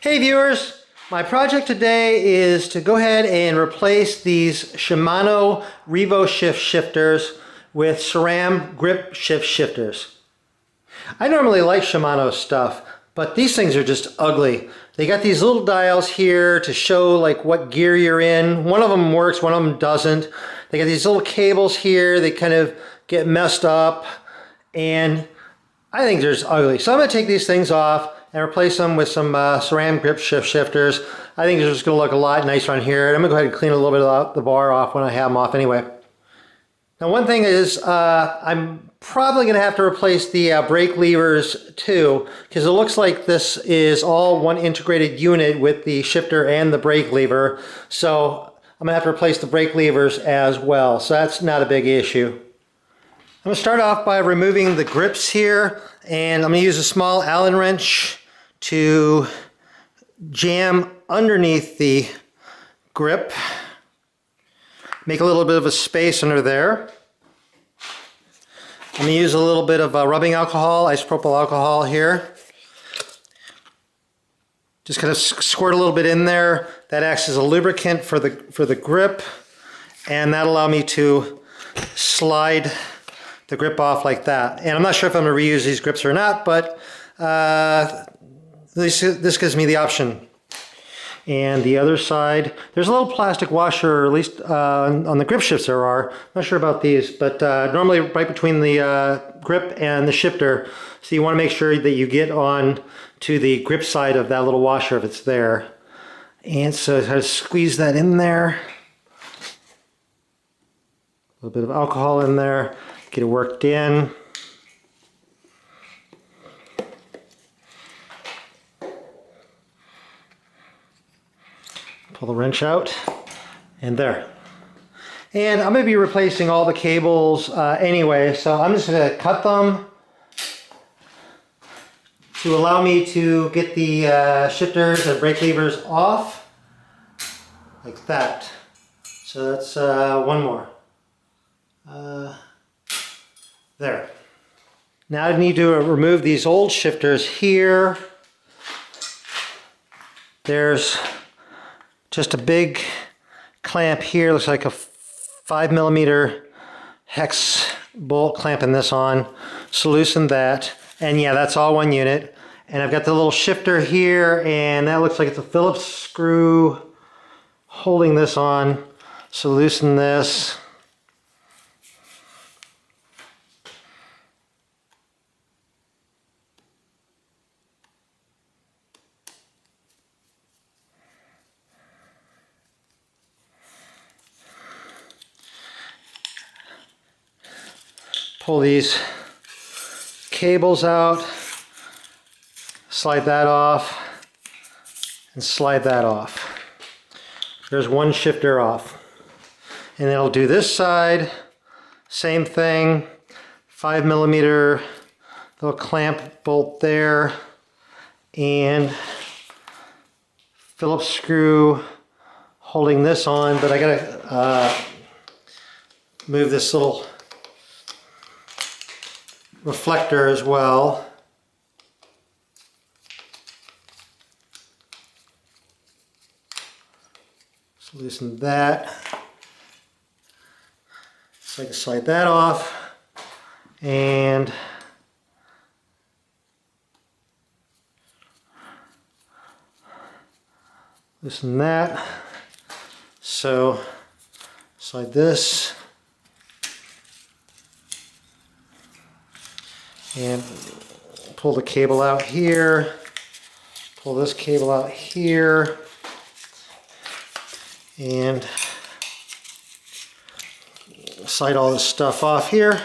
Hey viewers, my project today is to go ahead and replace these Shimano Revoshift shifters with SRAM Grip Shift shifters. I normally like Shimano stuff, but these things are just ugly. They got these little dials here to show like what gear you're in. One of them works, one of them doesn't. They got these little cables here, they kind of get messed up, and I think they're just ugly. So I'm going to take these things off and replace them with some SRAM Grip Shift shifters. I think they're just going to look a lot nicer on here. And I'm going to go ahead and clean a little bit of the bar off when I have them off anyway. Now one thing is I'm probably going to have to replace the brake levers too, because it looks like this is all one integrated unit with the shifter and the brake lever. So I'm going to have to replace the brake levers as well. So that's not a big issue. I'm going to start off by removing the grips here, and I'm going to use a small Allen wrench to jam underneath the grip. Make a little bit of a space under there. I'm going to use a little bit of rubbing alcohol, isopropyl alcohol here. Just kind of squirt a little bit in there. That acts as a lubricant for the grip, and that'll allow me to slide the grip off like that. And I'm not sure if I'm going to reuse these grips or not, but this gives me the option. And the other side, there's a little plastic washer, or at least on the grip shifts there are. I'm not sure about these, but normally right between the grip and the shifter. So you want to make sure that you get on to the grip side of that little washer if it's there. And so I just squeeze that in there. A little bit of alcohol in there. Get it worked in. Pull the wrench out, and there. And I'm going to be replacing all the cables anyway, so I'm just going to cut them to allow me to get the shifters and brake levers off, like that. So that's one more. There. Now I need to remove these old shifters here. There's just a big clamp here. Looks like a 5mm hex bolt clamping this on. So loosen that. And yeah, that's all one unit. And I've got the little shifter here, and that looks like it's a Phillips screw holding this on. So loosen this. Pull these cables out, slide that off, and slide that off. There's one shifter off. And then I'll do this side, same thing, 5mm little clamp bolt there, and Phillips screw holding this on, but I gotta move this little reflector as well. So loosen that. So I can slide that off, and loosen that. So slide this. And pull the cable out here, pull this cable out here, and slide all this stuff off here.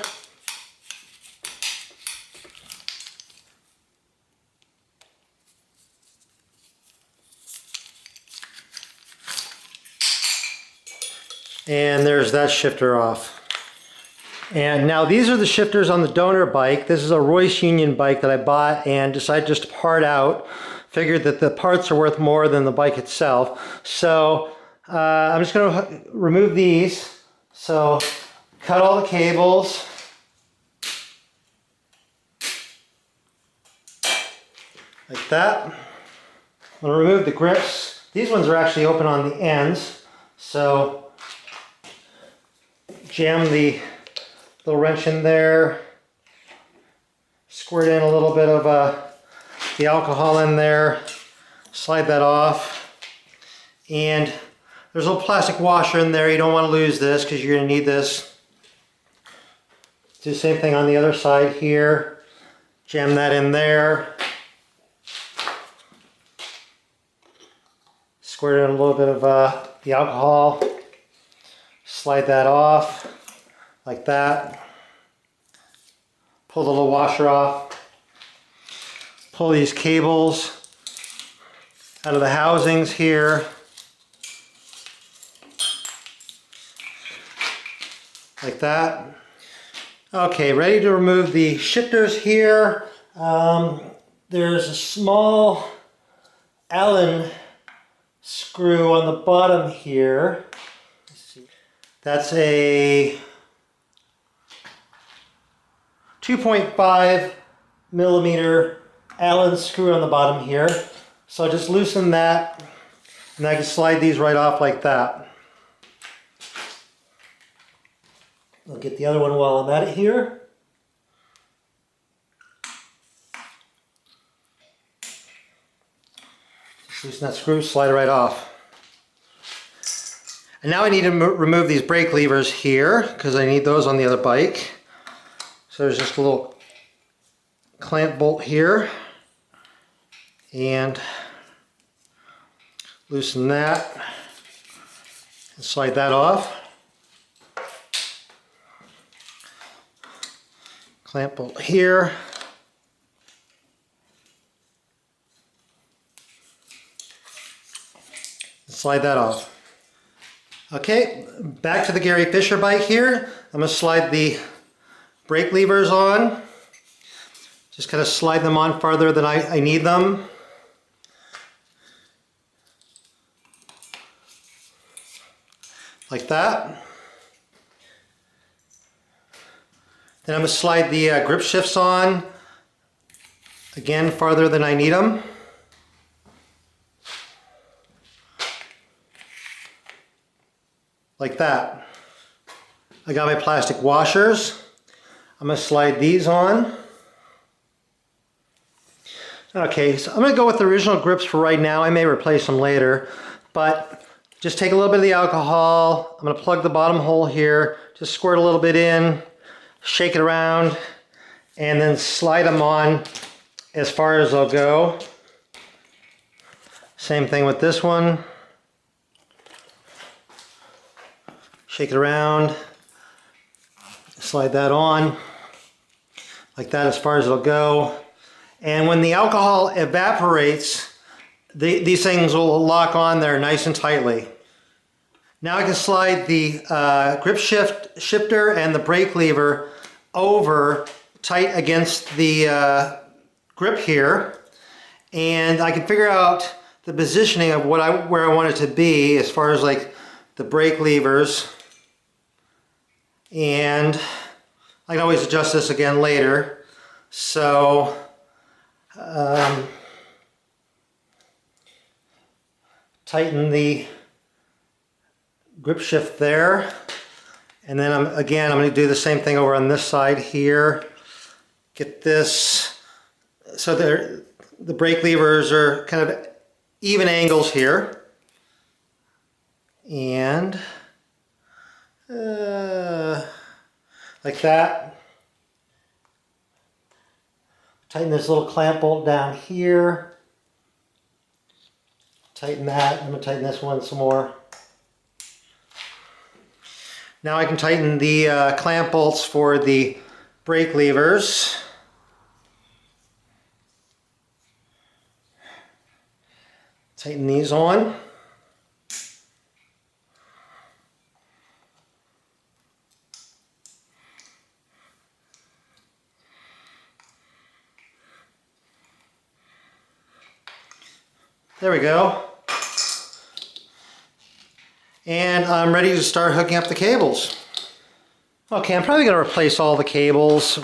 And there's that shifter off. And now these are the shifters on the donor bike. This is a Royce Union bike that I bought and decided just to part out. Figured that the parts are worth more than the bike itself. So I'm just going to remove these. So cut all the cables. Like that. I'm going to remove the grips. These ones are actually open on the ends, so jam the little wrench in there, squirt in a little bit of the alcohol in there, slide that off, and there's a little plastic washer in there. You don't want to lose this because you're going to need this. Do the same thing on the other side here. Jam that in there. Squirt in a little bit of the alcohol. Slide that off like that. Pull the little washer off. Pull these cables out of the housings here. Like that. Okay, ready to remove the shifters here. There's a small Allen screw on the bottom here. Let's see. That's a 2.5 millimeter Allen screw on the bottom here. So I just loosen that and I can slide these right off like that. I'll get the other one while I'm at it here. Just loosen that screw, slide it right off. And now I need to remove these brake levers here because I need those on the other bike. So there's just a little clamp bolt here. And loosen that and slide that off. Clamp bolt here. Slide that off. Okay, back to the Gary Fisher bike here. I'm going to slide the brake levers on. Just kind of slide them on farther than I need them. Like that. Then I'm going to slide the grip shifts on, again farther than I need them. Like that. I got my plastic washers. I'm going to slide these on. Okay, so I'm going to go with the original grips for right now. I may replace them later, but just take a little bit of the alcohol. I'm going to plug the bottom hole here, just squirt a little bit in, shake it around, and then slide them on as far as they'll go. Same thing with this one. Shake it around, slide that on, like that as far as it'll go. And when the alcohol evaporates, these things will lock on there nice and tightly. Now I can slide the grip shifter and the brake lever over tight against the grip here, and I can figure out the positioning of where I want it to be as far as like the brake levers, and I can always adjust this again later. So tighten the grip shift there, and then I'm going to do the same thing over on this side here. Get this so the brake levers are kind of even angles here, and like that. Tighten this little clamp bolt down here. Tighten that. I'm going to tighten this one some more. Now I can tighten the clamp bolts for the brake levers. Tighten these on. There we go. And I'm ready to start hooking up the cables. Okay, I'm probably going to replace all the cables.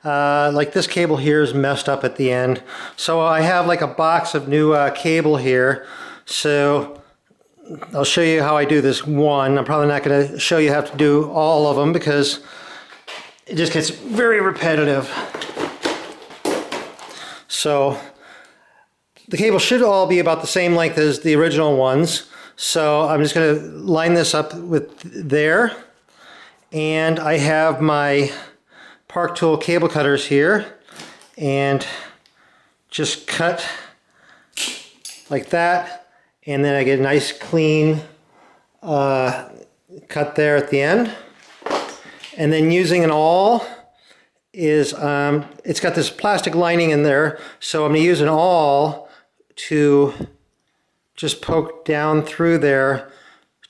Like this cable here is messed up at the end. So I have like a box of new cable here. So I'll show you how I do this one. I'm probably not going to show you how to do all of them because it just gets very repetitive. So the cable should all be about the same length as the original ones. So I'm just going to line this up with there. And I have my Park Tool cable cutters here. And just cut like that. And then I get a nice clean cut there at the end. And then using an awl is, it's got this plastic lining in there. So I'm going to use an awl to just poke down through there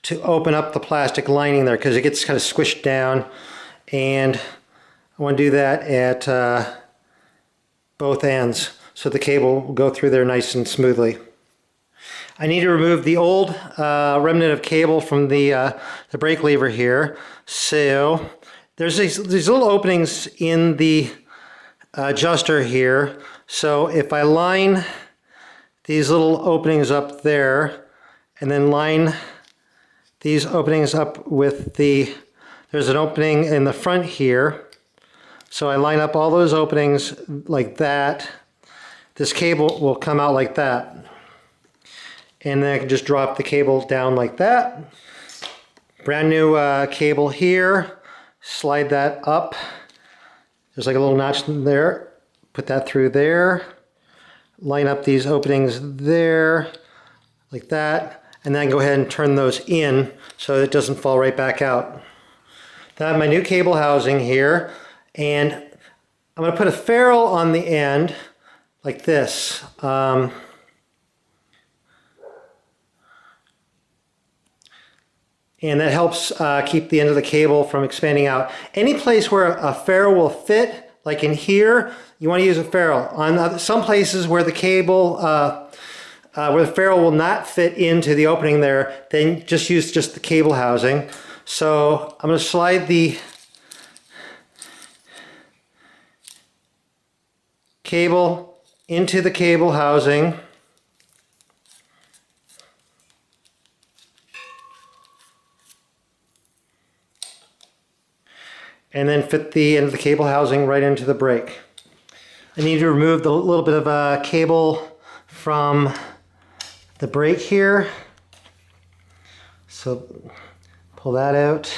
to open up the plastic lining there because it gets kind of squished down, and I want to do that at both ends so the cable will go through there nice and smoothly. I need to remove the old remnant of cable from the brake lever here. So there's these little openings in the adjuster here. So if I line these little openings up there, and then line these openings up with there's an opening in the front here. So I line up all those openings like that. This cable will come out like that. And then I can just drop the cable down like that. Brand new cable here. Slide that up. There's like a little notch in there. Put that through there. Line up these openings there, like that, and then go ahead and turn those in so it doesn't fall right back out. Then I have my new cable housing here, and I'm going to put a ferrule on the end like this. And that helps keep the end of the cable from expanding out. Any place where a ferrule will fit, like in here, you want to use a ferrule. On some places where the cable, where the ferrule will not fit into the opening there, then just use just the cable housing. So I'm going to slide the cable into the cable housing. And then fit the end of the cable housing right into the brake. I need to remove the little bit of cable from the brake here. So pull that out.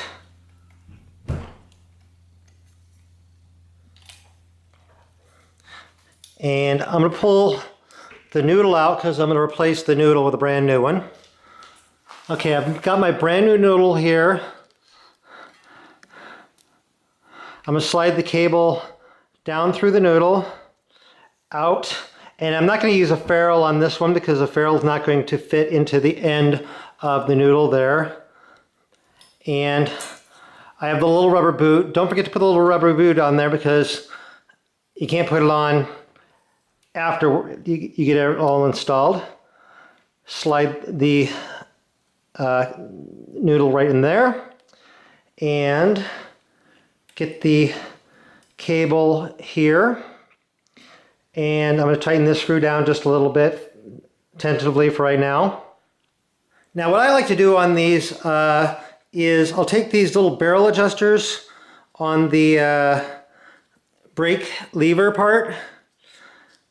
And I'm going to pull the noodle out because I'm going to replace the noodle with a brand new one. Okay, I've got my brand new noodle here. I'm going to slide the cable down through the noodle, out, and I'm not going to use a ferrule on this one because the ferrule is not going to fit into the end of the noodle there. And I have the little rubber boot. Don't forget to put the little rubber boot on there because you can't put it on after you get it all installed. Slide the noodle right in there and get the cable here, and I'm going to tighten this screw down just a little bit tentatively for right now. Now what I like to do on these is I'll take these little barrel adjusters on the brake lever part,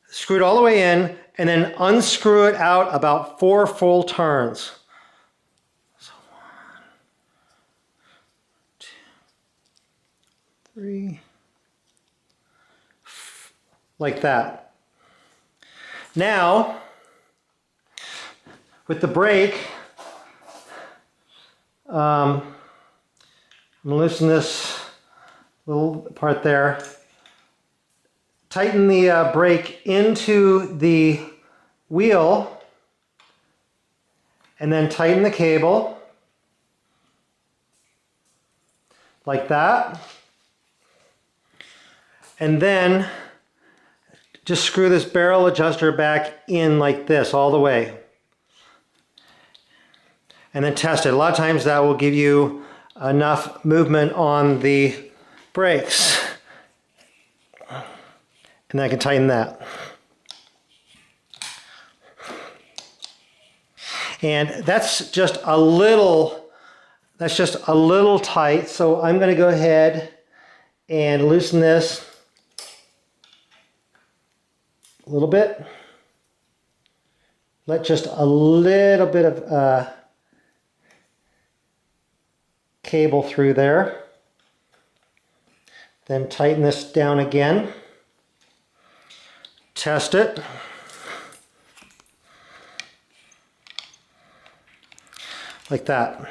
screw it all the way in, and then unscrew it out about 4 full turns. So 1, 2, 3, like that. Now, with the brake, I'm going to loosen this little part there. Tighten the brake into the wheel, and then tighten the cable like that. And then just screw this barrel adjuster back in like this all the way. And then test it. A lot of times that will give you enough movement on the brakes. And I can tighten that. And that's just a little tight, so I'm going to go ahead and loosen this a little bit. Let just a little bit of cable through there. Then tighten this down again. Test it. Like that.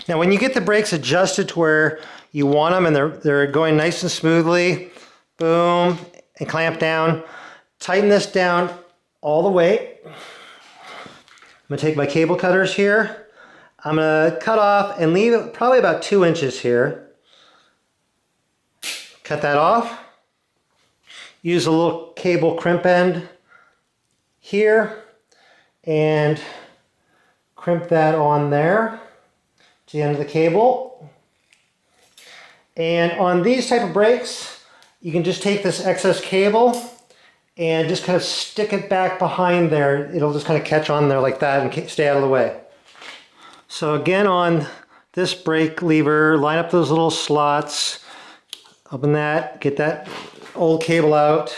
Now when you get the brakes adjusted to where you want them and they're going nice and smoothly, boom, and clamp down, tighten this down all the way. I'm going to take my cable cutters here. I'm going to cut off and leave it probably about 2 inches here. Cut that off. Use a little cable crimp end here and crimp that on there to the end of the cable. And on these type of brakes, you can just take this excess cable and just kind of stick it back behind there. It'll just kind of catch on there like that and stay out of the way. So again, on this brake lever, line up those little slots, open that, get that old cable out,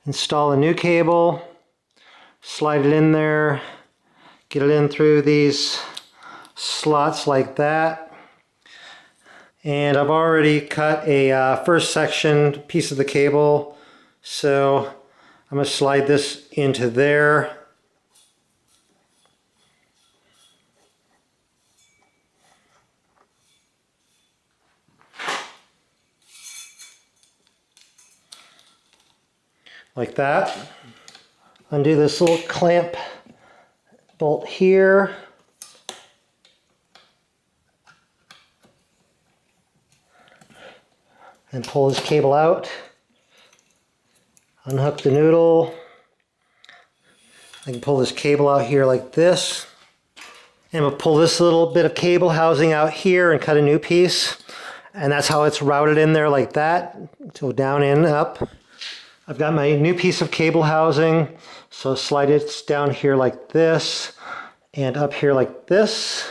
install a new cable, slide it in there, get it in through these slots like that. And I've already cut a first section piece of the cable, so I'm going to slide this into there. Like that. Undo this little clamp bolt here. And pull this cable out. Unhook the noodle. I can pull this cable out here like this. And we'll pull this little bit of cable housing out here and cut a new piece. And that's how it's routed in there like that. So down and up. I've got my new piece of cable housing. So slide it down here like this. And up here like this.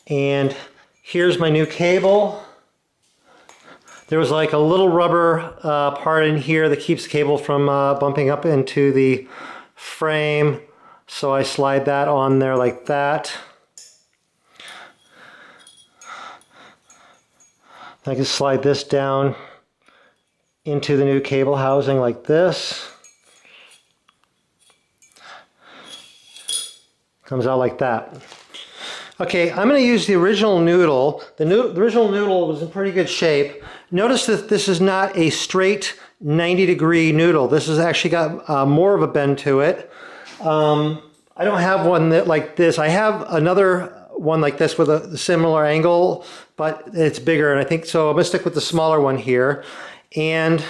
And here's my new cable. There was like a little rubber part in here that keeps the cable from bumping up into the frame. So I slide that on there like that. I can slide this down into the new cable housing like this. Comes out like that. Okay, I'm going to use the original noodle. The original noodle was in pretty good shape. Notice that this is not a straight 90-degree noodle. This has actually got more of a bend to it. I don't have one like this. I have another one like this with a similar angle, but it's bigger, and I think so. I'm going to stick with the smaller one here. And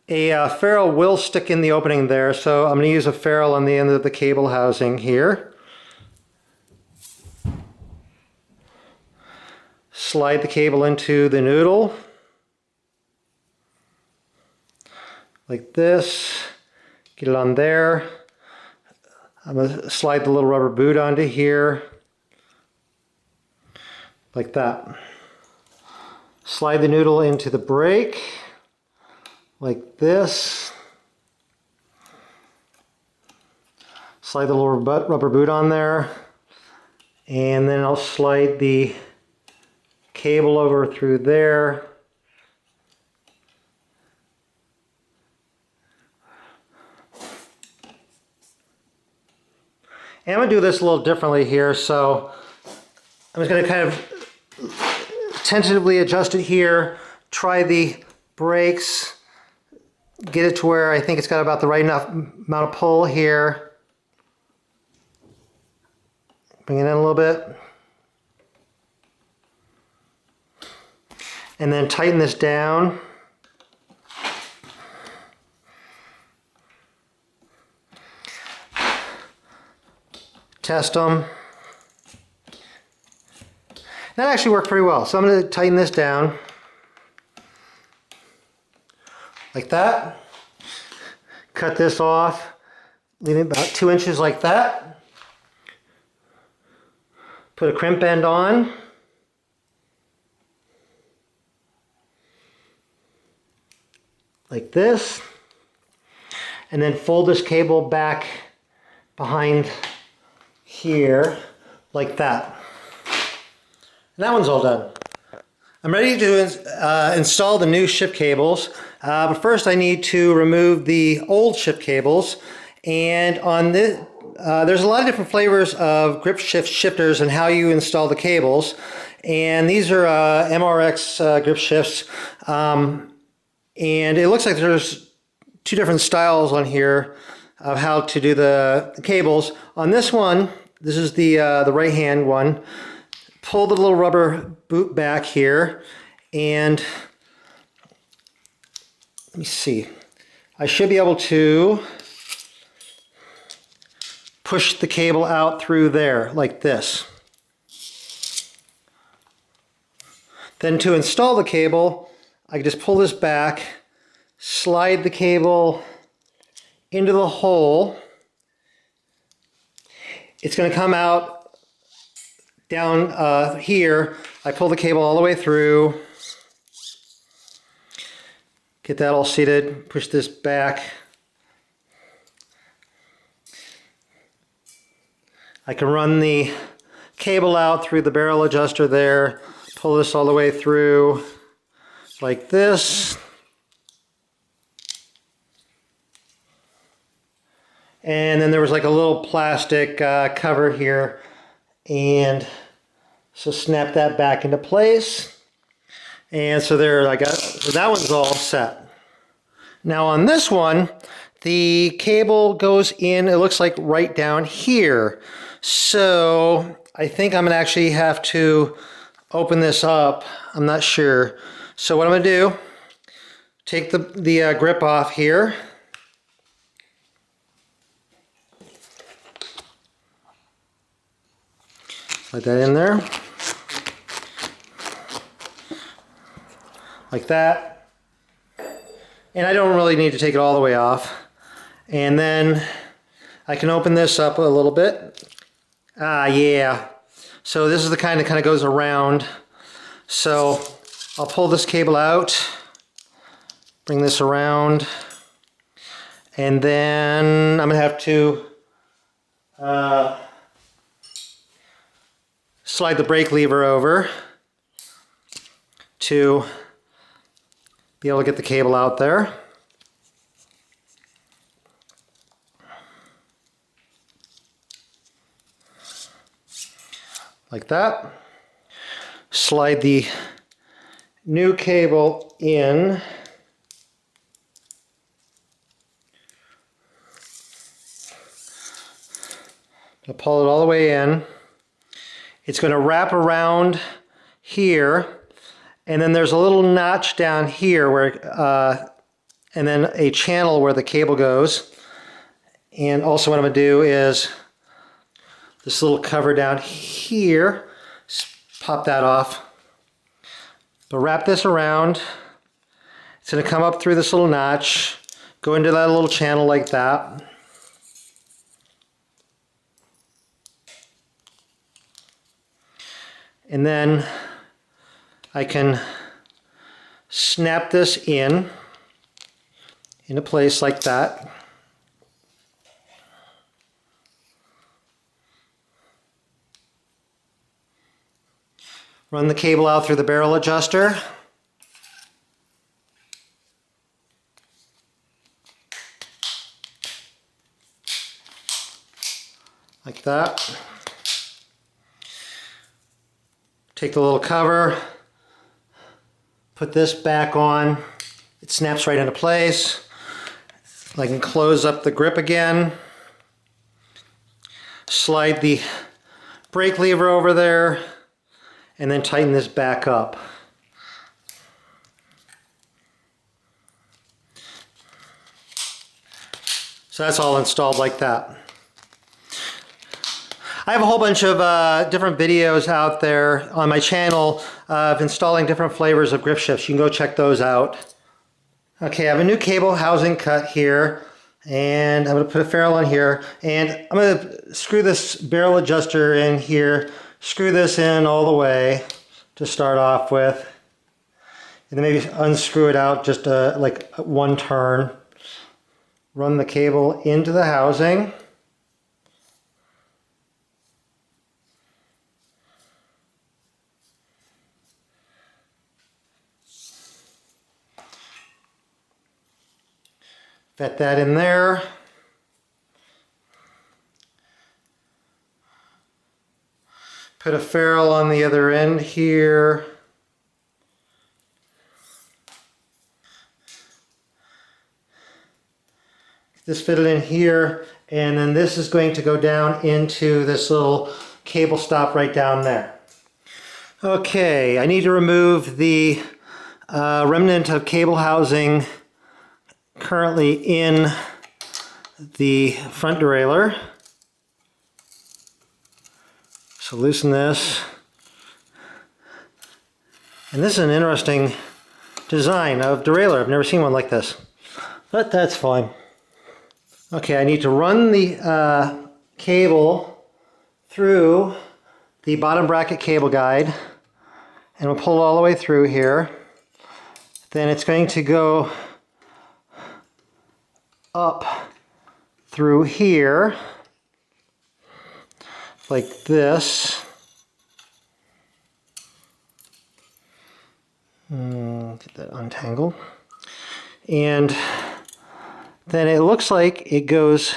a ferrule will stick in the opening there, so I'm going to use a ferrule on the end of the cable housing here. Slide the cable into the noodle like this, get it on there. I'm going to slide the little rubber boot onto here like that. Slide the noodle into the brake like this. Slide the little rubber boot on there, and then I'll slide the cable over through there. And I'm going to do this a little differently here, so I'm just going to kind of tentatively adjust it here, try the brakes, get it to where I think it's got about the right enough amount of pull here. Bring it in a little bit. And then tighten this down. Test them. That actually worked pretty well. So I'm going to tighten this down. like that. Cut this off, leave it about 2 inches like that. Put a crimp end on. Like this. And then fold this cable back behind here like that. And that one's all done. I'm ready to install the new shift cables, but first I need to remove the old shift cables. And on this, there's a lot of different flavors of grip shift shifters and how you install the cables. And these are MRX grip shifts. And it looks like there's 2 different styles on here of how to do the cables. On this one, this is the right hand one. Pull the little rubber boot back here, and let me see. I should be able to push the cable out through there like this. Then to install the cable, I can just pull this back, slide the cable into the hole. It's going to come out down here. I pull the cable all the way through, get that all seated, push this back. I can run the cable out through the barrel adjuster there, pull this all the way through like this. And then there was like a little plastic cover here, and so snap that back into place. And so there, so that one's all set. Now on this one, the cable goes in, it looks like right down here. So I think I'm gonna actually have to open this up. I'm not sure. So what I'm gonna do, take the grip off here. Slide that in there. Like that. And I don't really need to take it all the way off. And then I can open this up a little bit. Yeah. So this is the kind that kind of goes around. So I'll pull this cable out, bring this around, and then I'm gonna have to slide the brake lever over to be able to get the cable out there. Like that. Slide the new cable in. I'll pull it all the way in. It's going to wrap around here, and then there's a little notch down here where, and then a channel where the cable goes. And also what I'm going to do is this little cover down here, pop that off. But wrap this around. It's going to come up through this little notch, go into that little channel like that. And then I can snap this into place like that. Run the cable out through the barrel adjuster. Like that. Take the little cover, put this back on. It snaps right into place. I can close up the grip again. Slide the brake lever over there, and then tighten this back up. So that's all installed like that. I have a whole bunch of different videos out there on my channel of installing different flavors of grip shifts. You can go check those out. Okay, I have a new cable housing cut here, and I'm going to put a ferrule on here, and I'm going to screw this barrel adjuster in here, screw this in all the way to start off with, and then maybe unscrew it out just like one turn. Run the cable into the housing. Fit that in there. Put a ferrule on the other end here. This fitted in here, and then this is going to go down into this little cable stop right down there. Okay, I need to remove the remnant of cable housing currently in the front derailleur. So loosen this. And this is an interesting design of derailleur. I've never seen one like this, but that's fine. Okay, I need to run the cable through the bottom bracket cable guide, and we'll pull it all the way through here. Then it's going to go up through here like this. Get that untangled. And then it looks like it goes,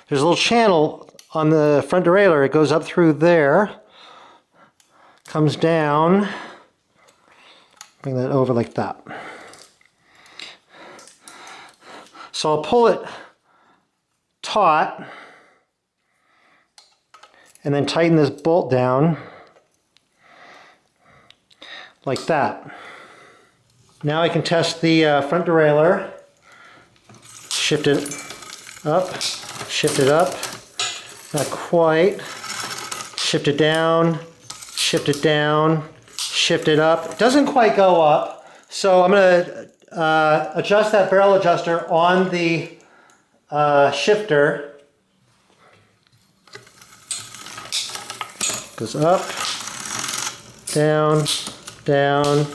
there's a little channel on the front derailleur. It goes up through there, comes down, bring that over like that. So I'll pull it taut and then tighten this bolt down like that. Now I can test the front derailleur. Shift it up, not quite. Shift it down, shift it down, shift it up. It doesn't quite go up, so I'm going to adjust that barrel adjuster on the shifter. Goes up, down, down.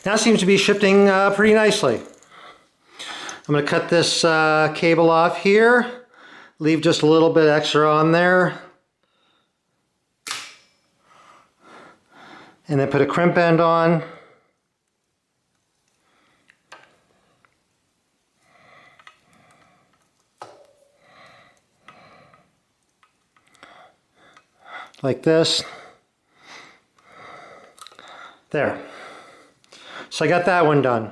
Now it seems to be shifting pretty nicely. I'm going to cut this cable off here, leave just a little bit extra on there, and then put a crimp end on. Like this. There. So I got that one done.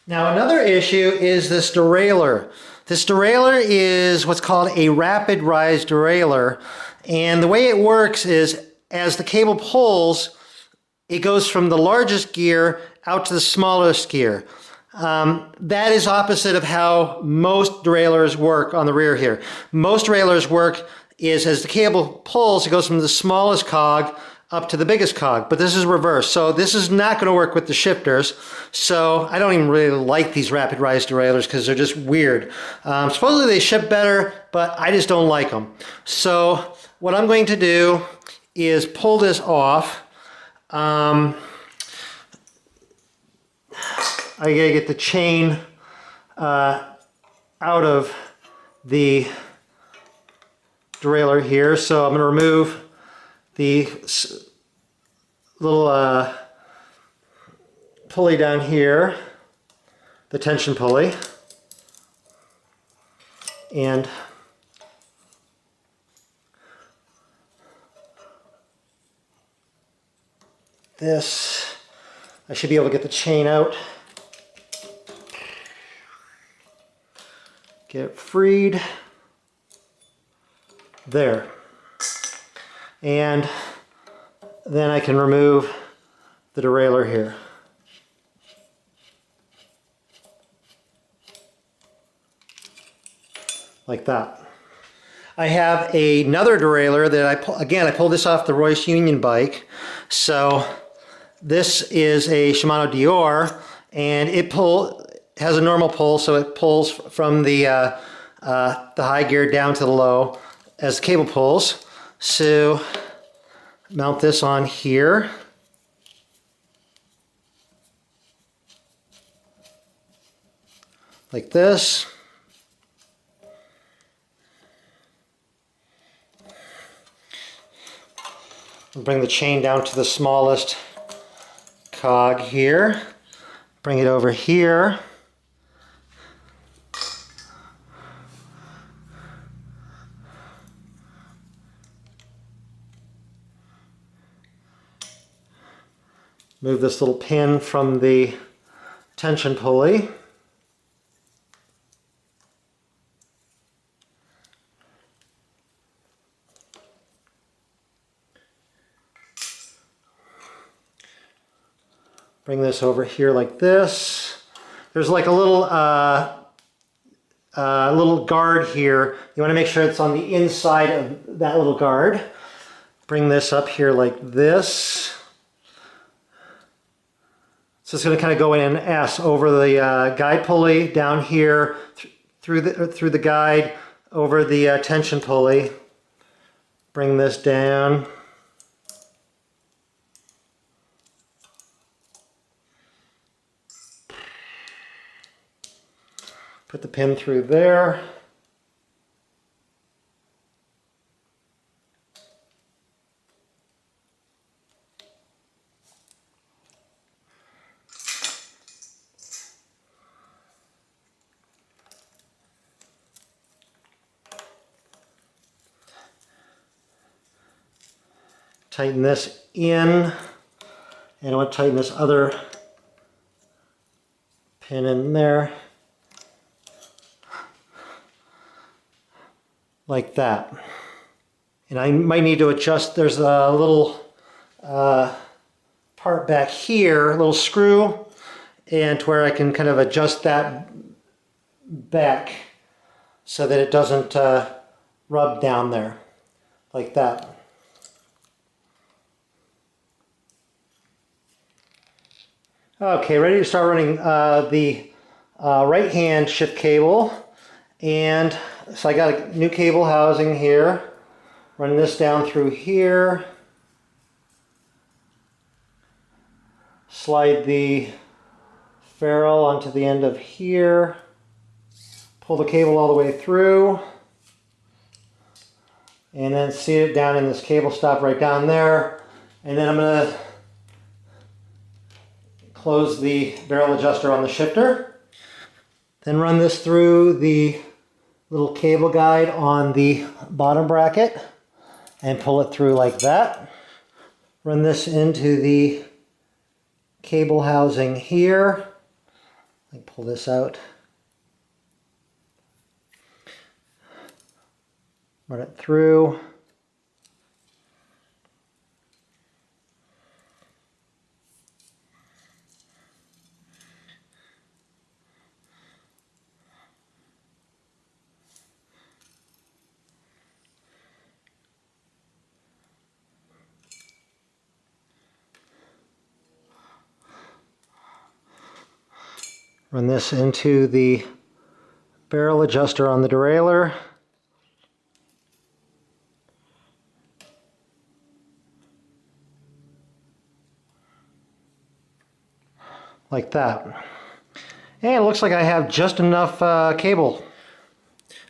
Now another issue is this derailleur. This derailleur is what's called a rapid rise derailleur, and the way it works is as the cable pulls, it goes from the largest gear out to the smallest gear. That is opposite of how most derailleurs work on the rear here. Most derailleurs work is as the cable pulls, it goes from the smallest cog up to the biggest cog, but this is reversed. So this is not going to work with the shifters. So I don't even really like these rapid rise derailleurs because they're just weird. Supposedly they ship better, but I just don't like them. So what I'm going to do is pull this off. I gotta get the chain out of the derailleur here. So I'm going to remove the little pulley down here, the tension pulley, and this, I should be able to get the chain out, get it freed, there. And then I can remove the derailleur here. Like that. I have another derailleur that I pulled this off the Royce Union bike. So this is a Shimano Deore, and it has a normal pull, so it pulls from the high gear down to the low as the cable pulls. So mount this on here. Like this. Bring the chain down to the smallest cog here. Bring it over here. Move this little pin from the tension pulley. Bring this over here like this. There's like a little little guard here. You want to make sure it's on the inside of that little guard. Bring this up here like this. So it's going to kind of go in an S over the guide pulley, down here through the guide, over the tension pulley. Bring this down. Put the pin through there. Tighten this in, and I want to tighten this other pin in there. Like that. And I might need to adjust, there's a little part back here, a little screw, and to where I can kind of adjust that back so that it doesn't rub down there, like that. Okay, ready to start running the right hand shift cable. And so I got a new cable housing here. Run this down through here. Slide the ferrule onto the end of here. Pull the cable all the way through. And then seat it down in this cable stop right down there. And then I'm going to close the barrel adjuster on the shifter. Then run this through the little cable guide on the bottom bracket and pull it through like that. Run this into the cable housing here. Pull this out. Run it through. Run this into the barrel adjuster on the derailleur. Like that. And it looks like I have just enough cable.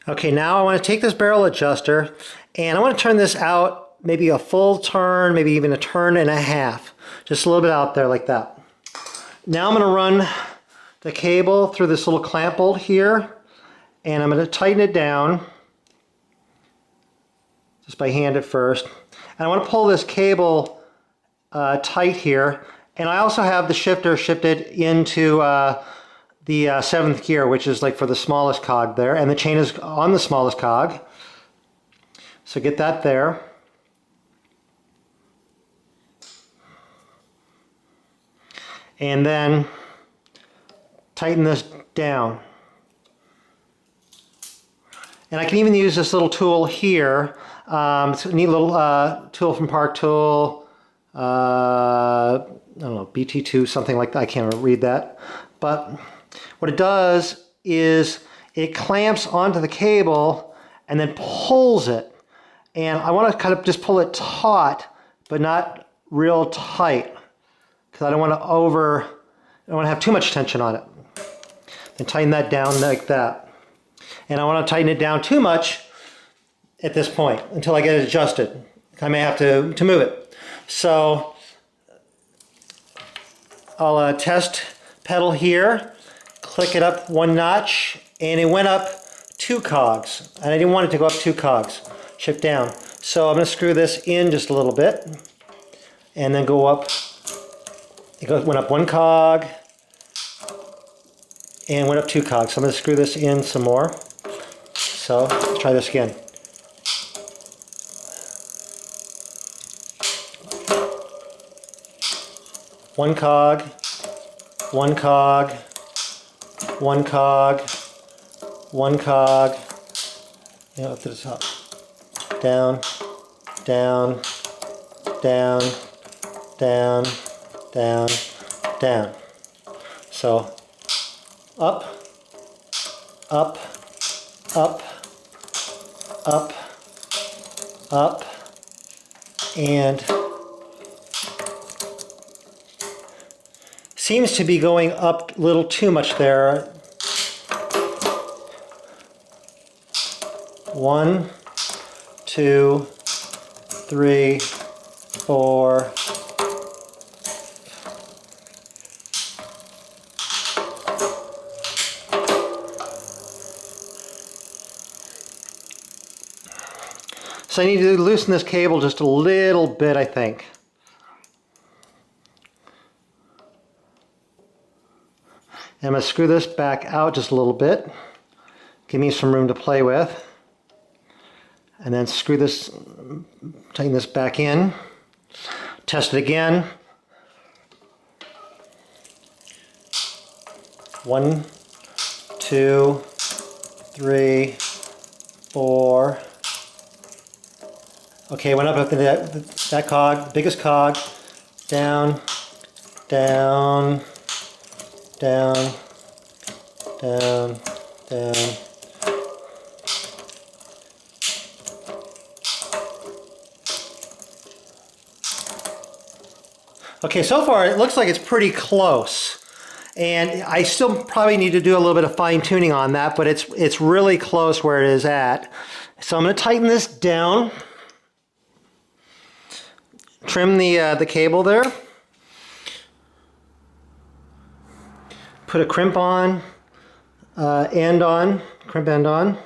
Okay, now I want to take this barrel adjuster and I want to turn this out maybe a full turn, maybe even a turn and a half. Just a little bit out there like that. Now I'm going to run the cable through this little clamp bolt here, and I'm going to tighten it down just by hand at first. And I want to pull this cable tight here, and I also have the shifter shifted into the 7th gear, which is like for the smallest cog there, and the chain is on the smallest cog. So get that there. And then tighten this down. And I can even use this little tool here. It's a neat little tool from Park Tool. I don't know, BT2, something like that. I can't read that. But what it does is it clamps onto the cable and then pulls it. And I want to kind of just pull it taut, but not real tight, because I don't want to have too much tension on it. And tighten that down like that. And I want to tighten it down too much at this point until I get it adjusted. I may have to move it. So I'll test pedal here, click it up 1 notch, and it went up 2 cogs. And I didn't want it to go up 2 cogs. Shift down. So I'm going to screw this in just a little bit, and then go up. Went up 1 cog, and went up 2 cogs. So I'm going to screw this in some more. So let's try this again. One cog, 1 cog, 1 cog, 1 cog, up to the top. Down, down, down, down, down, down. So up, up, up, up, up, and seems to be going up a little too much there. 1, 2, 3, 4. So I need to loosen this cable just a little bit, I think. And I'm going to screw this back out just a little bit. Give me some room to play with. And then screw this, tighten this back in. Test it again. 1, 2, 3, 4. Okay, went up to that cog, biggest cog. Down, down, down, down, down. Okay, so far it looks like it's pretty close. And I still probably need to do a little bit of fine tuning on that, but it's really close where it is at. So I'm going to tighten this down. Trim the cable there. Put a crimp on, end on, crimp end on.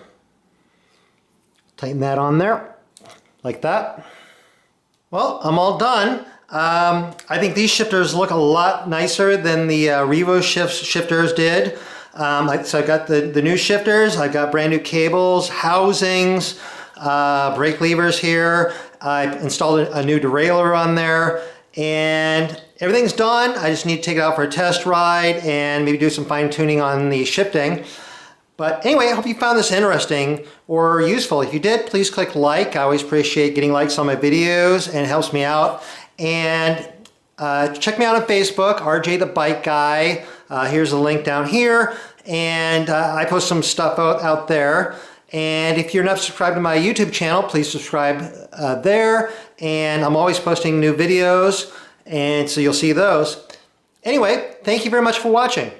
Tighten that on there, like that. Well, I'm all done. I think these shifters look a lot nicer than the Revoshift shifters did. So I've got the new shifters, I've got brand new cables, housings, brake levers here. I installed a new derailleur on there, and everything's done. I just need to take it out for a test ride and maybe do some fine tuning on the shifting. But anyway, I hope you found this interesting or useful. If you did, please click like. I always appreciate getting likes on my videos, and it helps me out. And check me out on Facebook, RJ the Bike Guy. Here's a link down here. And I post some stuff out there. And if you're not subscribed to my YouTube channel, please subscribe there. And I'm always posting new videos, and so you'll see those. Anyway, thank you very much for watching.